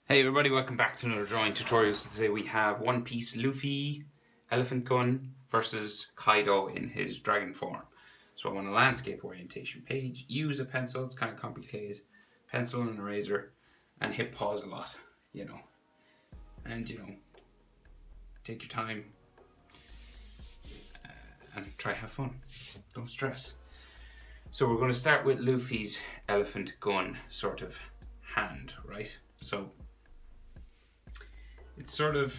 Hey everybody, welcome back to another drawing tutorial. So today we have One Piece Luffy, Elephant Gun versus Kaido in his dragon form. So I'm on a landscape orientation page. Use a pencil, it's kind of complicated. Pencil and an eraser, and hit pause a lot, And take your time and try have fun. Don't stress. So we're going to start with Luffy's elephant gun sort of hand, right? So it's not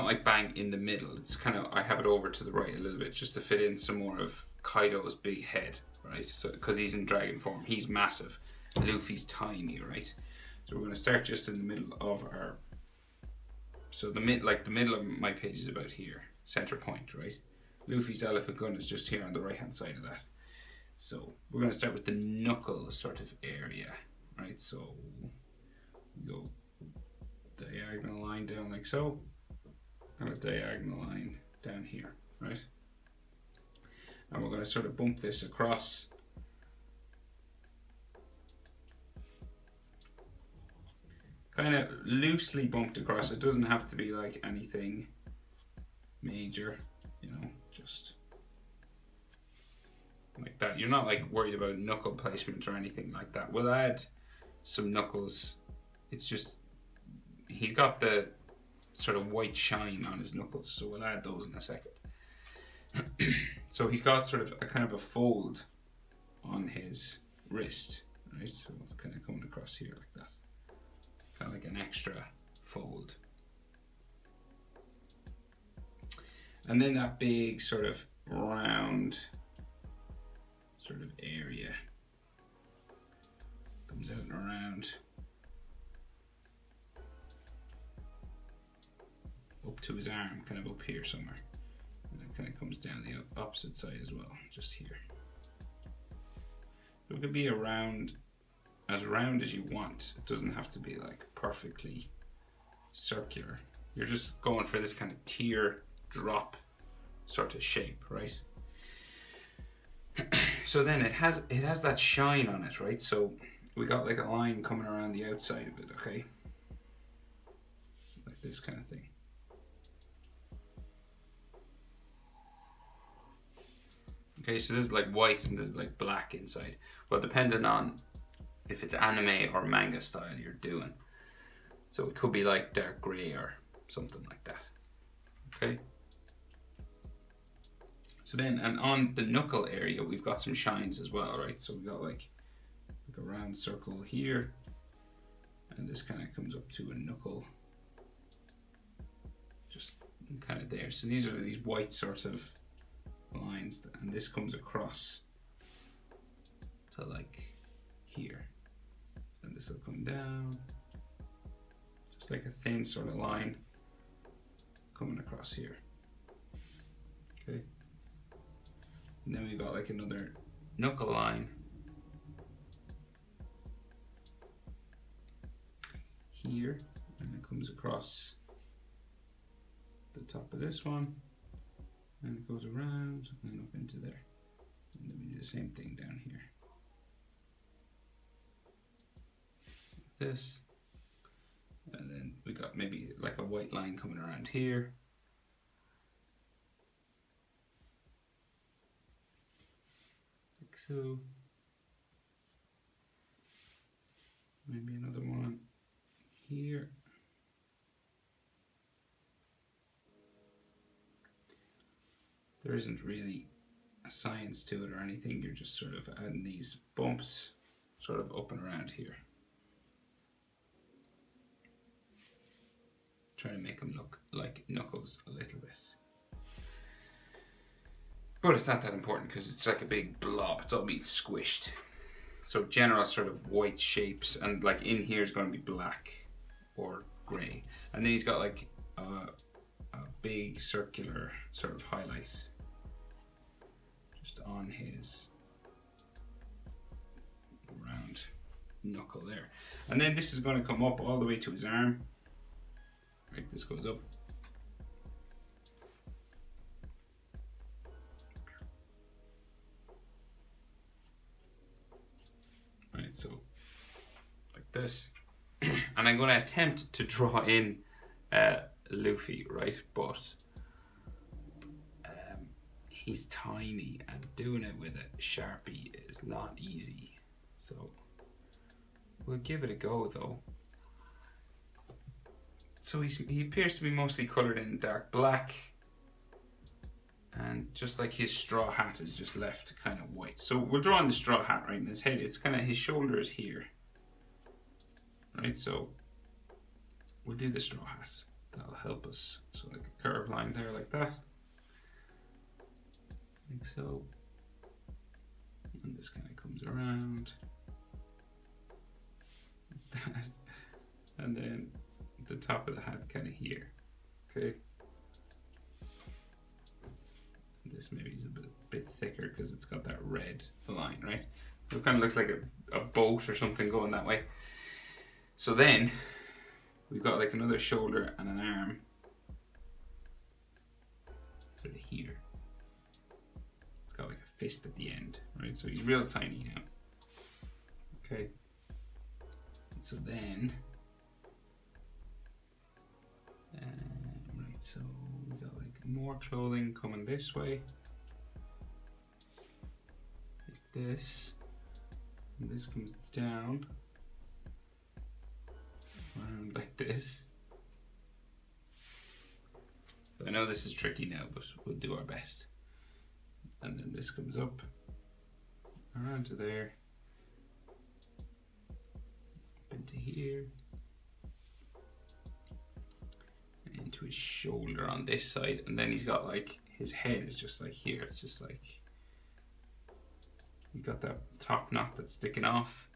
like bang in the middle. It's kind of, I have it over to the right a little bit just to fit in some more of Kaido's big head, right? So because he's in dragon form, he's massive. Luffy's tiny, right? So we're going to start just in the middle of our. So the middle of my page is about here, center point, right? Luffy's elephant gun is just here on the right hand side of that. So we're going to start with the knuckle sort of area, right? So we go diagonal line down like so, and a diagonal line down here, right? And we're going to sort of bump this across. Kind of loosely bumped across. It doesn't have to be like anything major, just like that. You're not like worried about knuckle placement or anything like that. We'll add some knuckles. It's just he's got the sort of white shine on his knuckles, so we'll add those in a second. So he's got sort of a kind of a fold on his wrist, right? So it's kind of coming across here like that, kind of like an extra fold. And then that big sort of round sort of area comes out and around up to his arm, kind of up here somewhere, and it kind of comes down the opposite side as well, just here. So it could be as round as you want. It doesn't have to be like perfectly circular. You're just going for this kind of tear drop sort of shape, right? So then it has that shine on it, right? So we got like a line coming around the outside of it, okay? Like this kind of thing. Okay, so this is like white and this is like black inside. Well, depending on if it's anime or manga style you're doing. So it could be like dark gray or something like that. Okay. So then, and on the knuckle area, we've got some shines as well, right? So we've got like a round circle here, and this kind of comes up to a knuckle, just kind of there. So these are these white sorts of lines, and this comes across to like here, and this will come down, just like a thin sort of line coming across here. Okay. And then we've got like another knuckle line here, and it comes across the top of this one, and it goes around and up into there. And then we do the same thing down here. Like this. And then we got maybe like a white line coming around here. Like so. Maybe another one here. There isn't really a science to it or anything. You're just sort of adding these bumps sort of up and around here. Trying to make them look like knuckles a little bit. But it's not that important because it's like a big blob. It's all being squished. So general sort of white shapes, and like in here is going to be black or grey. And then he's got like a big circular sort of highlight just on his round knuckle there. And then this is going to come up all the way to his arm. Right, this goes up. Right, so like this. And I'm going to attempt to draw in Luffy, right? But he's tiny, and doing it with a Sharpie is not easy. So we'll give it a go, though. So he appears to be mostly coloured in dark black. And just like his straw hat is just left kind of white. So we're drawing the straw hat, right? And his head, it's kind of, his shoulders here. Right, so we'll do the straw hat. That'll help us. So like a curved line there like that. Like so. And this kind of comes around. Like that. And then the top of the hat kind of here. Okay. This maybe is a bit thicker because it's got that red line, right? So it kind of looks like a boat or something going that way. So then we've got like another shoulder and an arm sort of here. It's got like a fist at the end, right? So he's real tiny now. Okay. So then, right, so we got like more clothing coming this way. Like this. And this comes down. Around like this. So I know this is tricky now, but we'll do our best. And then this comes up around to there, up into here, and into his shoulder on this side, and then he's got like his head is just like here. It's just like you got that top knot that's sticking off,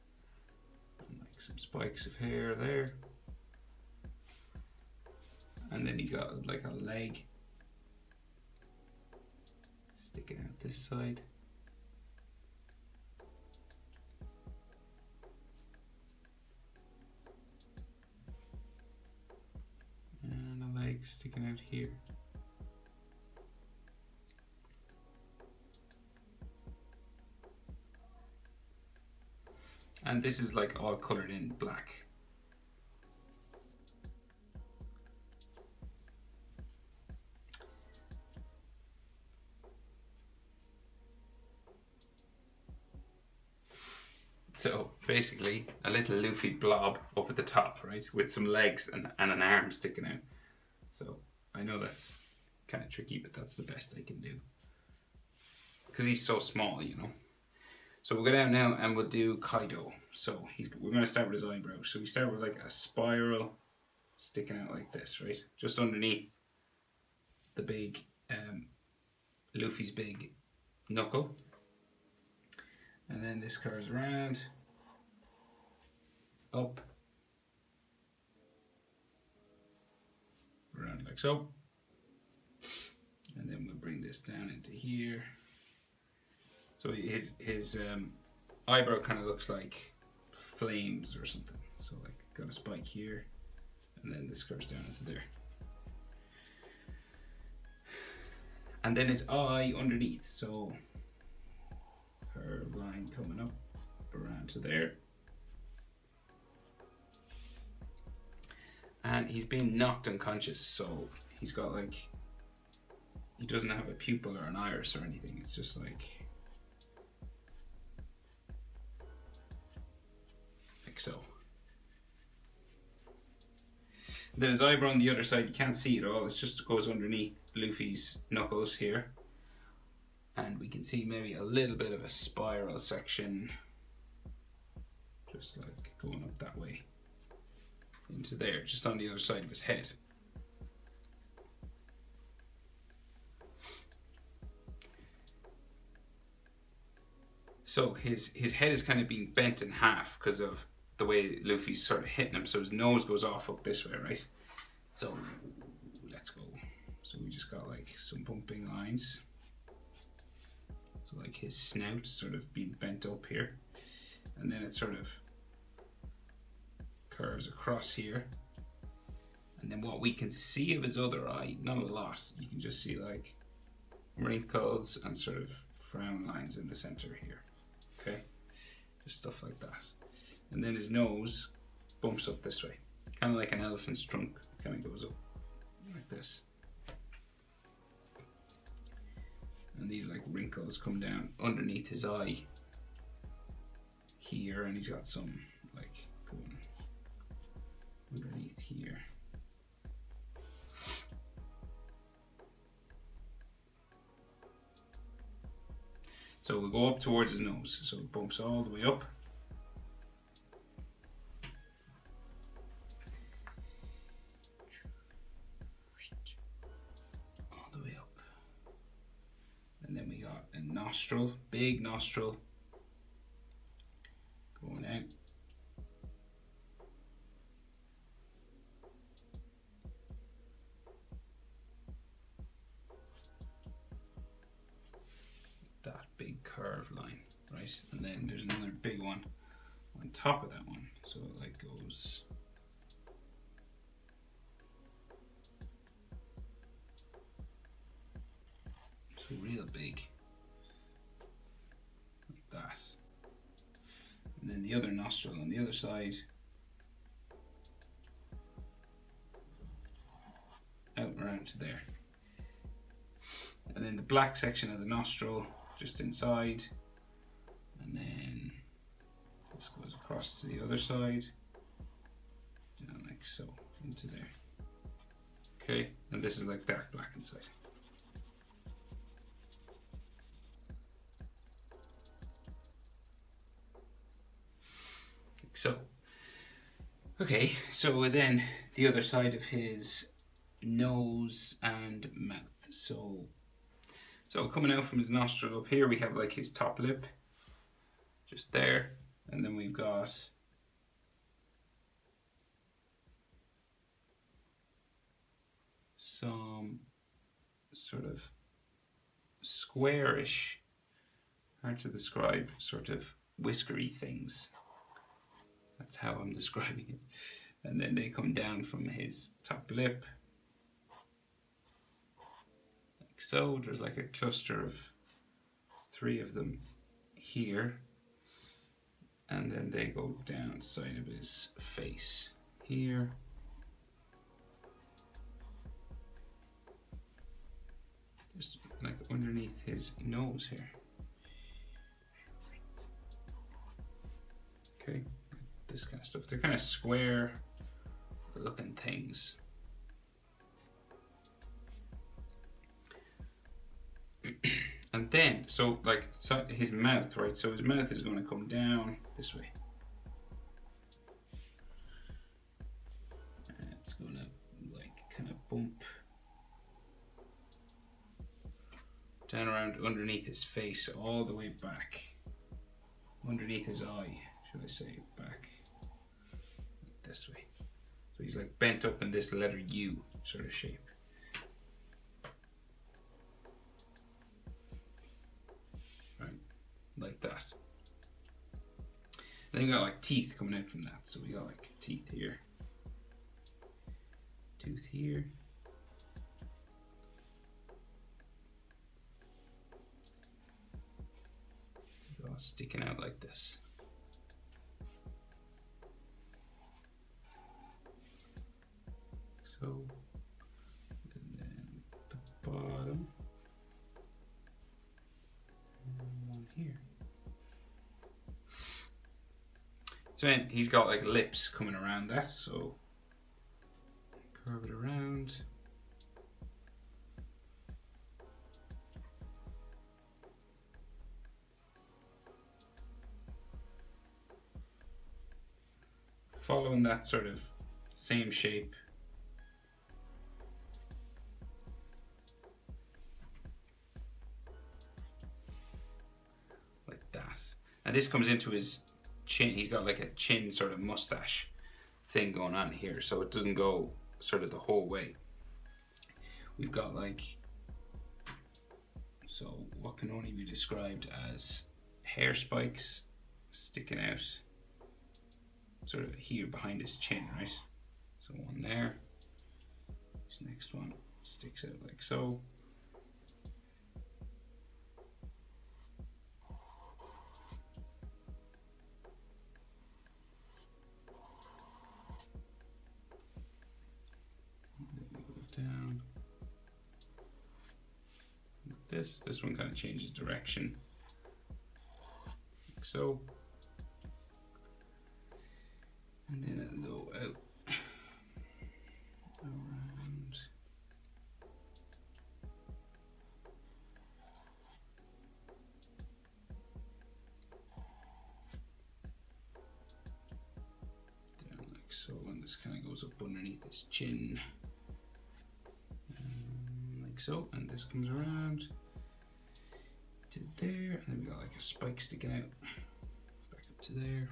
and like some spikes of hair there. And then he's got like a leg sticking out this side. And a leg sticking out here. And this is like all colored in black. So basically a little Luffy blob up at the top, right? With some legs and an arm sticking out. So I know that's kind of tricky, but that's the best I can do. Because he's so small, you know. So we'll go down now and we'll do Kaido. So we're going to start with his eyebrow. So we start with like a spiral sticking out like this, right? Just underneath the big, Luffy's big knuckle. And then this curves around, up, around like so. And then we'll bring this down into here. So his eyebrow kind of looks like flames or something. So like got a spike here, and then this curves down into there. And then his eye underneath, so curved line coming up around to there. And he's been knocked unconscious, so he's got like, he doesn't have a pupil or an iris or anything. It's just like so. Then his eyebrow on the other side, you can't see it all. It just goes underneath Luffy's knuckles here. And we can see maybe a little bit of a spiral section, just like going up that way into there, just on the other side of his head. So his head is kind of being bent in half because of the way Luffy's sort of hitting him. So his nose goes off up this way, right? So let's go. So we just got like some bumping lines. So like his snout sort of being bent up here. And then it sort of curves across here. And then what we can see of his other eye, not a lot, you can just see like wrinkles and sort of frown lines in the center here. Okay? Just stuff like that. And then his nose bumps up this way, kind of like an elephant's trunk. Kind of goes up like this, and these like wrinkles come down underneath his eye here, and he's got some like going underneath here. So we'll go up towards his nose, so it bumps all the way up. All the way up. And then we got a nostril, big nostril, going out. That big curved line, right? And then there's another big one on top of that one. So it like goes so real big. Like that. And then the other nostril on the other side. Out and around to there. And then the black section of the nostril just inside, and then this goes across to the other side, down like so, into there. Okay, and this is like dark black inside. Like so. Okay, so then the other side of his nose and mouth. So coming out from his nostril up here, we have like his top lip, just there, and then we've got some sort of squarish, hard to describe, sort of whiskery things. That's how I'm describing it. And then they come down from his top lip. So there's like a cluster of 3 of them here, and then they go down side of his face here, just like underneath his nose here. Okay, this kind of stuff. They're kind of square looking things. And then, so like his mouth, right? So his mouth is going to come down this way. And it's going to like kind of bump down around underneath his face, all the way back, underneath his eye, should I say, back this way. So he's like bent up in this letter U sort of shape. Like that. Then we got like teeth coming out from that. So we got like teeth here, tooth here, all sticking out like this. So, and then the bottom, and one here. So then he's got like lips coming around that, so curve it around. Following that sort of same shape. Like that. And this comes into his chin. He's got like a chin sort of mustache thing going on here, so it doesn't go sort of the whole way. We've got like, so what can only be described as hair spikes sticking out sort of here behind his chin, right? So one there, this next one sticks out like so. this. This one kind of changes direction, like so. And then it'll go out around. Down like so, and this kind of goes up underneath his chin. Like so, and this comes around to there, and then we got like a spike sticking out back up to there.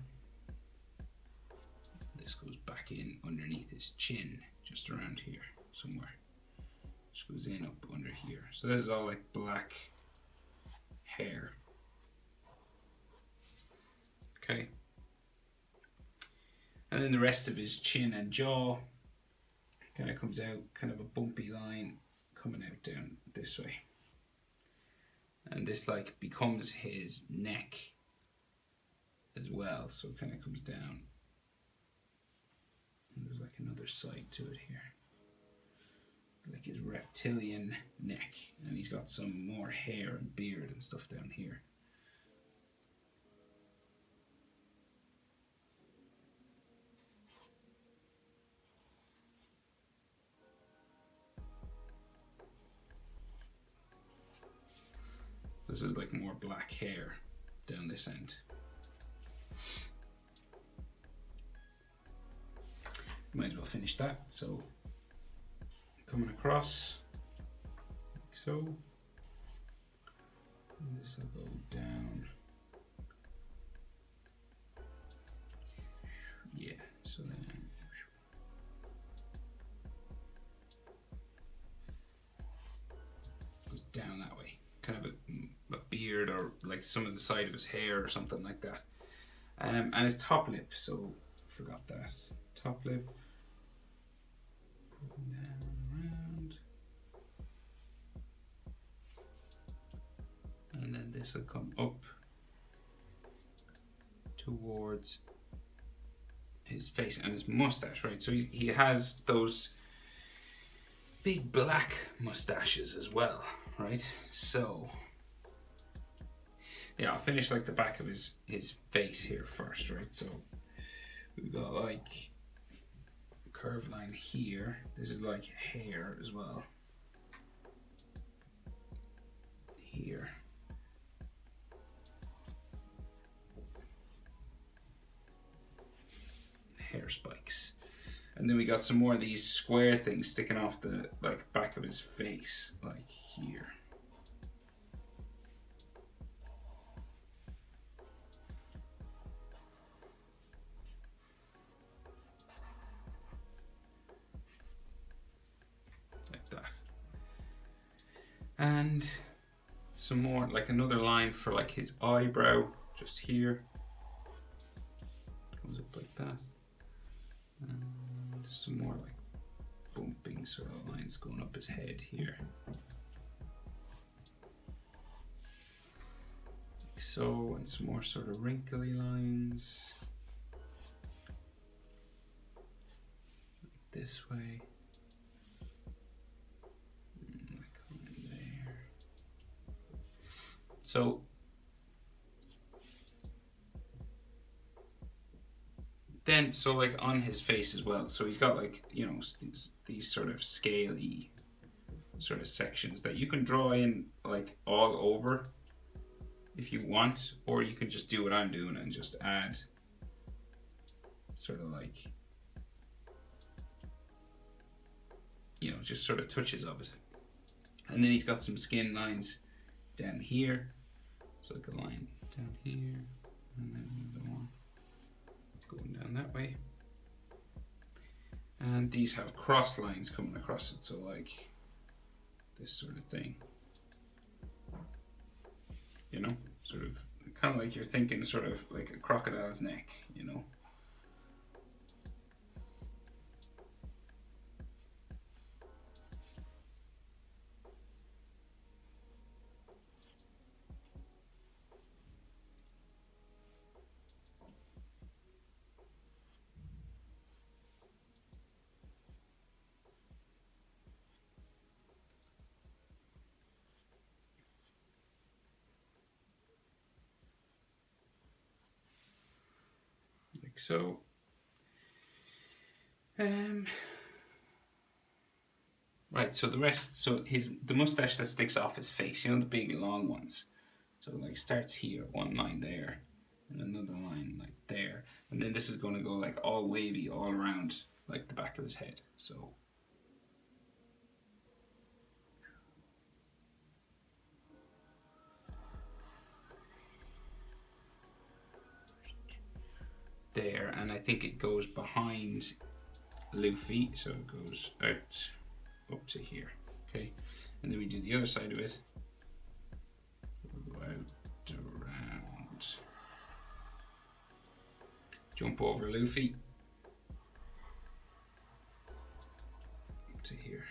This goes back in underneath his chin, just around here somewhere. Just goes in up under here. So this is all like black hair. Okay. And then the rest of his chin and jaw kind of comes out, kind of a bumpy line coming out down this way. And this like becomes his neck as well. So it kind of comes down. And there's like another side to it here. Like his reptilian neck. And he's got some more hair and beard and stuff down here. This is like more black hair down this end. Might as well finish that. So coming across like so. And this will go down. Yeah, so then goes down that way. Kind of a beard or like some of the side of his hair or something like that. And his top lip, so forgot that. Top lip. Down around. And then this will come up towards his face and his mustache, right? So he has those big black mustaches as well, right? So yeah, I'll finish like the back of his face here first, right? So we've got like a curved line here. This is like hair as well. Here. Hair spikes. And then we got some more of these square things sticking off the like back of his face, like here. Like that. And some more, like another line for like his eyebrow, just here. Comes up like that. And some more like bumping sort of lines going up his head here. Like so, and some more sort of wrinkly lines. Like this way. Like there. So then, so like on his face as well, so he's got like, you know, these sort of scaly sort of sections that you can draw in like all over if you want, or you can just do what I'm doing and just add sort of like, you know, just sort of touches of it. And then he's got some skin lines down here, so like a line down here, and then another one going down that way. And these have cross lines coming across it, so like this sort of thing. You know, sort of kind of like you're thinking sort of like a crocodile's neck, you know. like so. Right, so the rest, so the mustache that sticks off his face, you know, the big long ones. So like starts here, one line there, and another line like there, and then this is going to go like all wavy all around like the back of his head. So there, and I think it goes behind Luffy, so it goes out up to here. Okay, and then we do the other side of it. We'll go out around, jump over Luffy up to here.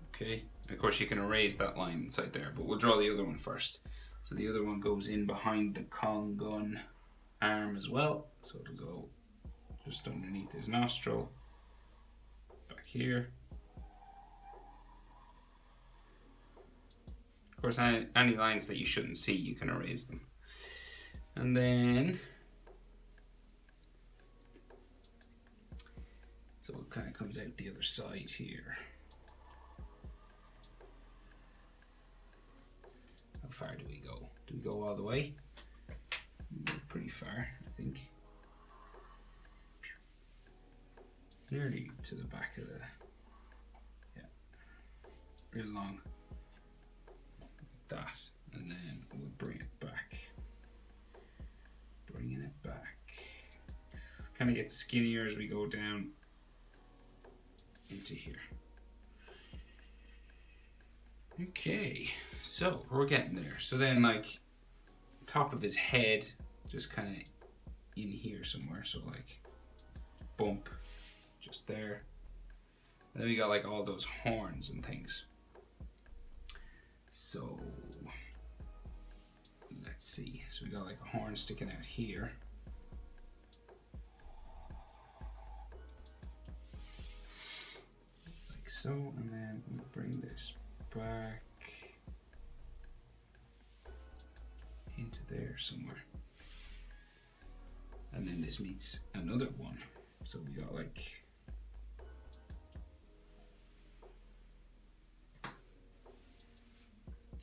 Okay, of course you can erase that line inside there, but we'll draw the other one first. So the other one goes in behind the Kong gun arm as well, so it'll go just underneath his nostril, back here. Of course, any lines that you shouldn't see, you can erase them. And then, so it kind of comes out the other side here. How far do we go? Do we go all the way? We're pretty far, I think. Nearly to the back of the, yeah, real long, like that, and then we'll bring it back. Bringing it back. Kind of get skinnier as we go down into here. Okay, so we're getting there. So then, like, top of his head, just kind of in here somewhere. So like, bump, just there. And then we got like all those horns and things. So let's see. So we got like a horn sticking out here. Like so, and then we'll bring this back into there somewhere. And then this meets another one. So we got like,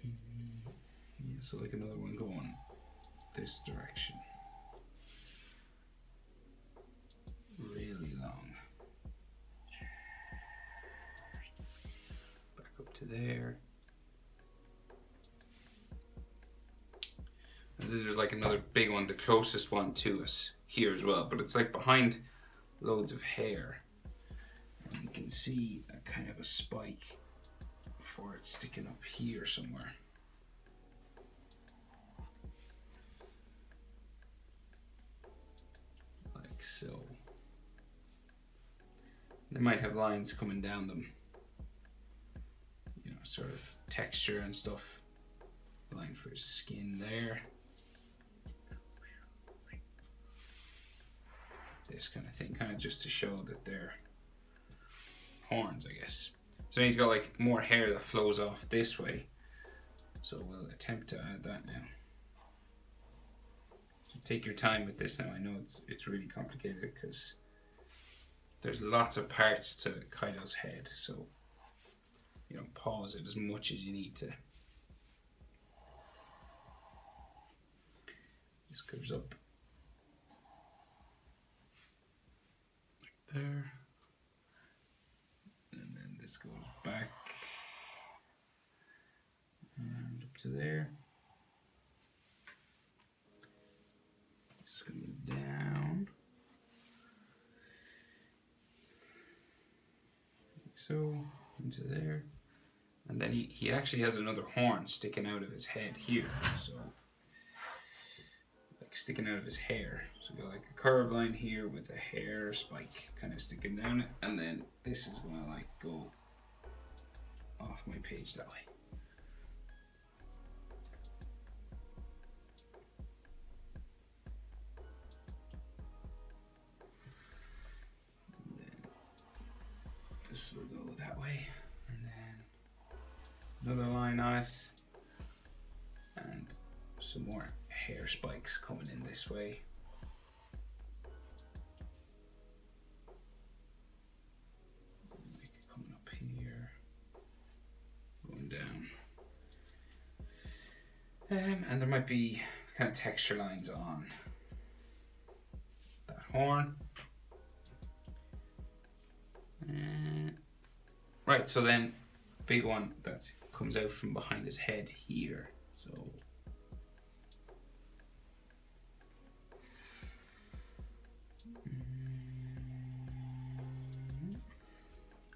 yeah, so like another one going this direction. Really long. Back up to there. And then there's like another big one, the closest one to us here as well, but it's like behind loads of hair. And you can see a kind of a spike for it sticking up here somewhere. Like so. They might have lines coming down them. You know, sort of texture and stuff. Line for his skin there. This kind of thing, kind of just to show that they're horns, I guess. So he's got like more hair that flows off this way. So we'll attempt to add that now. So take your time with this now. I know it's really complicated because there's lots of parts to Kaido's head. So, you know, pause it as much as you need to. This goes up there, and then this goes back and up to there. This comes down like so into there, and then he actually has another horn sticking out of his head here, so like sticking out of his hair. So we got like a curved line here with a hair spike kind of sticking down it, and then this is gonna like go off my page that way. And then this will go that way, and then another line on it, and some more hair spikes coming in this way. And there might be kind of texture lines on that horn. Right, so then big one that comes out from behind his head here. So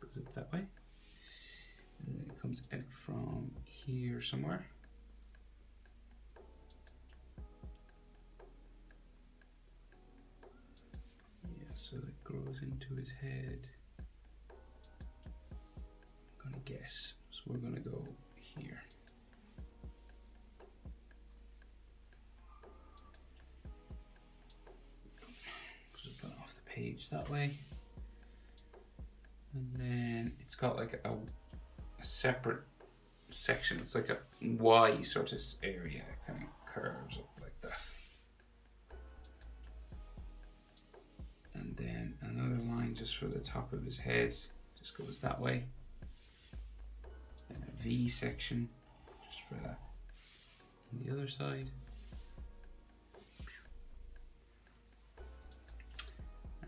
goes up that way. And then it comes out from here somewhere. Yeah, so it grows into his head. I'm gonna guess. So we're gonna go here. Just going off the page that way. And then it's got like a separate section. It's like a Y sort of area. It kind of curves up like that. And then another line just for the top of his head. Just goes that way. And a V section just for that on the other side.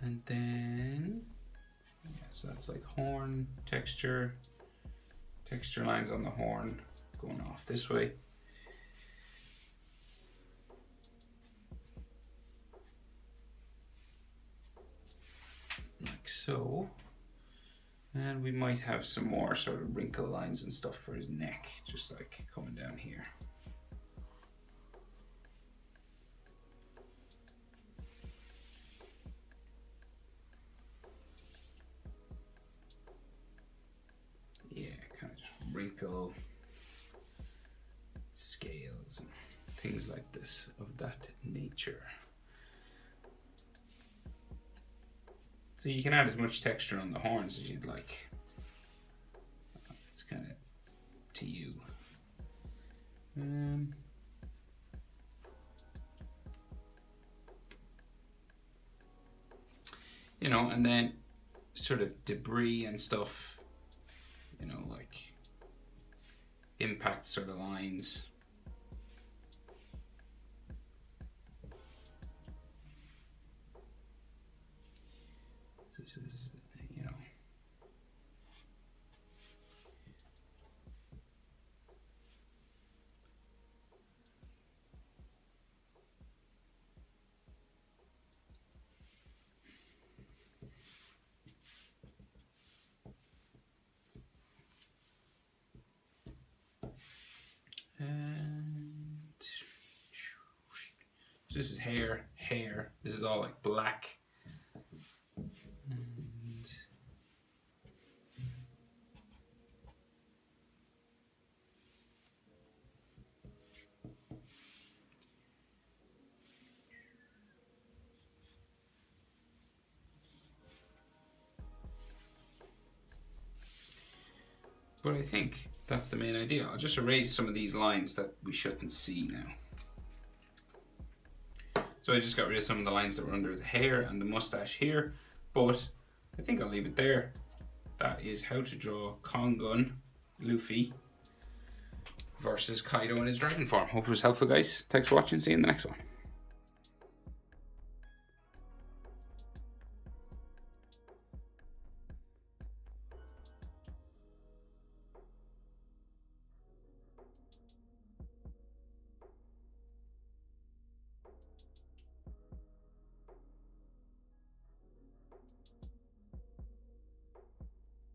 And then, yeah, so that's like horn texture lines on the horn going off this way. Like so. And we might have some more sort of wrinkle lines and stuff for his neck, just like coming down here. Yeah, kind of just wrinkle scales and things like this of that nature. So you can add as much texture on the horns as you'd like. It's kind of to you. You know, and then sort of debris and stuff, you know, like impact sort of lines. This is, you know, and this is hair. This is all like black. But I think that's the main idea. I'll just erase some of these lines that we shouldn't see now. So I just got rid of some of the lines that were under the hair and the mustache here, but I think I'll leave it there. That is how to draw Kongun Luffy versus Kaido in his dragon form. Hope it was helpful, guys. Thanks for watching. See you in the next one.